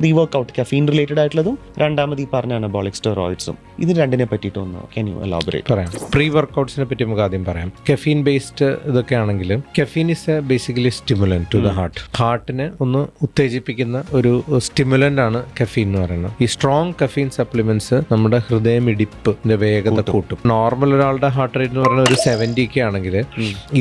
ഈ workout caffeine related ആയിട്ടുള്ളതും രണ്ടാമത് ഈ പറഞ്ഞ അനബോളിക് സ്റ്റെറോയിഡ്സും ഇത് രണ്ടിനെ പറ്റിയിട്ടൊന്ന് ക്യാൻ യു എലാബറേറ്റ്? പറയാം. പ്രീ വർക്കൗട്ട്സിനെ പറ്റി നമുക്ക് ആദ്യം പറയാം. കെഫീൻ ബേസ്ഡ് ഇതൊക്കെ ആണെങ്കിൽ caffeine is basically stimulant to the ഹാർട്ടിനെ ഒന്ന് ഉത്തേജിപ്പിക്കുന്ന ഒരു സ്റ്റിമുലന്റ് ആണ് കെഫീൻ എന്ന് പറയുന്നത്. ഈ സ്ട്രോങ് കെഫീൻ സപ്ലിമെന്റ്സ് നമ്മുടെ ഹൃദയമിടിപ്പിന്റെ വേഗത കൂട്ടും. നോർമൽ ഒരാളുടെ ഹാർട്ട് റേറ്റ് എന്ന് പറയുന്നത് ഒരു 70 ഒക്കെ ആണെങ്കിൽ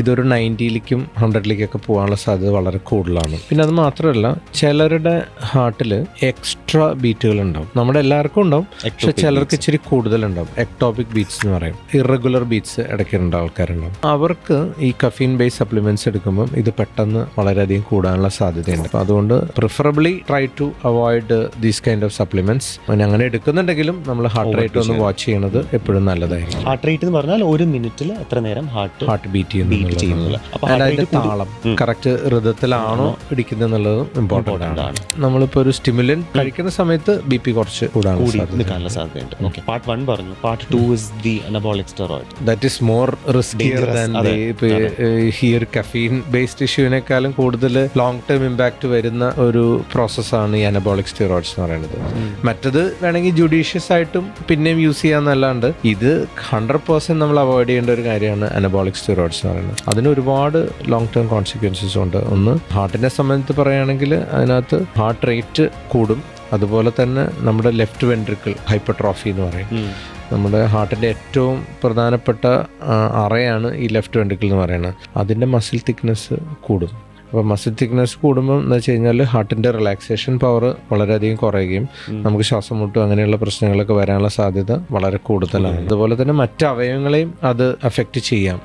ഇതൊരു 90ലേക്കും 100ലേക്കൊക്കെ പോകാനുള്ള സാധ്യത വളരെ കൂടുതലാണ്. പിന്നെ അത് മാത്രമല്ല, ചിലരുടെ ഹാർട്ടിൽ എക്സ്ട്രാ ബീറ്റുകൾ ഉണ്ടാവും. നമ്മുടെ എല്ലാവർക്കും ഉണ്ടാവും, പക്ഷെ ചിലർക്ക് ഇച്ചിരി കൂടുതലുണ്ടാവും. എക്ടോപിക് ബീറ്റ്സ് എന്ന് പറയും. ഇറഗുലർ ബീറ്റ്സ് ഇടയ്ക്കുള്ള ആൾക്കാരുണ്ടാവും. അവർക്ക് ഈ കഫീൻ ബേസ് സപ്ലിമെന്റ്സ് എടുക്കുമ്പോൾ ഇത് പെട്ടെന്ന് വളരെയധികം കൂടാനുള്ള സാധ്യതയുണ്ട്. അപ്പോൾ അതുകൊണ്ട് preferably try to avoid these kind of supplements. അങ്ങനെ എടുക്കുന്നുണ്ടെങ്കിലും നമ്മൾ ഹാർട്ട് റേറ്റ് ഒന്ന് വാച്ച് ചെയ്യണത് എപ്പോഴും നല്ലതായിരിക്കും. ഹാർട്ട് റേറ്റ് എന്ന് പറഞ്ഞാൽ ഒരു മിനിറ്റിൽ എത്ര നേരം ഹാർട്ട് ബീറ്റ് ചെയ്യുന്നത്, അതിന്റെ താളം കറക്റ്റ് ഋതത്തിലാണോ ഇടിക്കുന്നത് എന്നുള്ളത് ഇമ്പോർട്ടന്റ് ആണ്. നമ്മളിപ്പോ ഒരു സ്റ്റിമുലന്റ് കഴിക്കുന്ന സമയത്ത് BP കുറച്ച് കൂടാനുള്ള സാധ്യതയുണ്ട്. ഓക്കെ, പാർട്ട് 1 പറഞ്ഞു. Part 2 is the anabolic steroid. That is more riskier than ഈ ഒരു കഫീൻ ബേസ്ഡ് ഇഷ്യൂവിനേക്കാളും കൂടുതൽ ലോങ് ടേം ഇമ്പാക്ട് വരുന്ന ഒരു പ്രോസസ്സാണ് ഈ അനബോളിക് സ്റ്റെറോയിഡ്സ് എന്ന് പറയുന്നത്. മറ്റത് വേണമെങ്കിൽ ജുഡീഷ്യസ് ആയിട്ടും പിന്നെയും യൂസ് ചെയ്യാന്നല്ലാണ്ട് ഇത് 100% നമ്മൾ അവോയ്ഡ് ചെയ്യേണ്ട ഒരു കാര്യമാണ് അനബോളിക് സ്റ്റെറോയിഡ്സ് എന്ന് പറയുന്നത്. അതിന് ഒരുപാട് ലോങ് ടേം കോൺസിക്വൻസസ് ഉണ്ട്. ഒന്ന്, ഹാർട്ടിനെ സംബന്ധിച്ച് പറയുകയാണെങ്കിൽ അതിനകത്ത് ഹാർട്ട് റേറ്റ് കൂടും. അതുപോലെ തന്നെ നമ്മുടെ ലെഫ്റ്റ് വെൻട്രിക്കിൾ ഹൈപ്പർട്രോഫി എന്ന് പറയും. നമ്മുടെ ഹാർട്ടിൻ്റെ ഏറ്റവും പ്രധാനപ്പെട്ട അറയാണ് ഈ ലെഫ്റ്റ് വെൻട്രിക്കിൾ എന്ന് പറയുന്നത്. അതിൻ്റെ മസിൽ തിക്നെസ് കൂടും. അപ്പോൾ മസിൽ തിക്നെസ് കൂടുമ്പോൾ എന്ന് വെച്ച് കഴിഞ്ഞാൽ ഹാർട്ടിൻ്റെ റിലാക്സേഷൻ പവർ വളരെയധികം കുറയുകയും നമുക്ക് ശ്വാസം മുട്ടും അങ്ങനെയുള്ള പ്രശ്നങ്ങളൊക്കെ വരാനുള്ള സാധ്യത വളരെ കൂടുതലാണ്. അതുപോലെ തന്നെ മറ്റ് അവയവങ്ങളെയും അത് അഫക്റ്റ് ചെയ്യാം.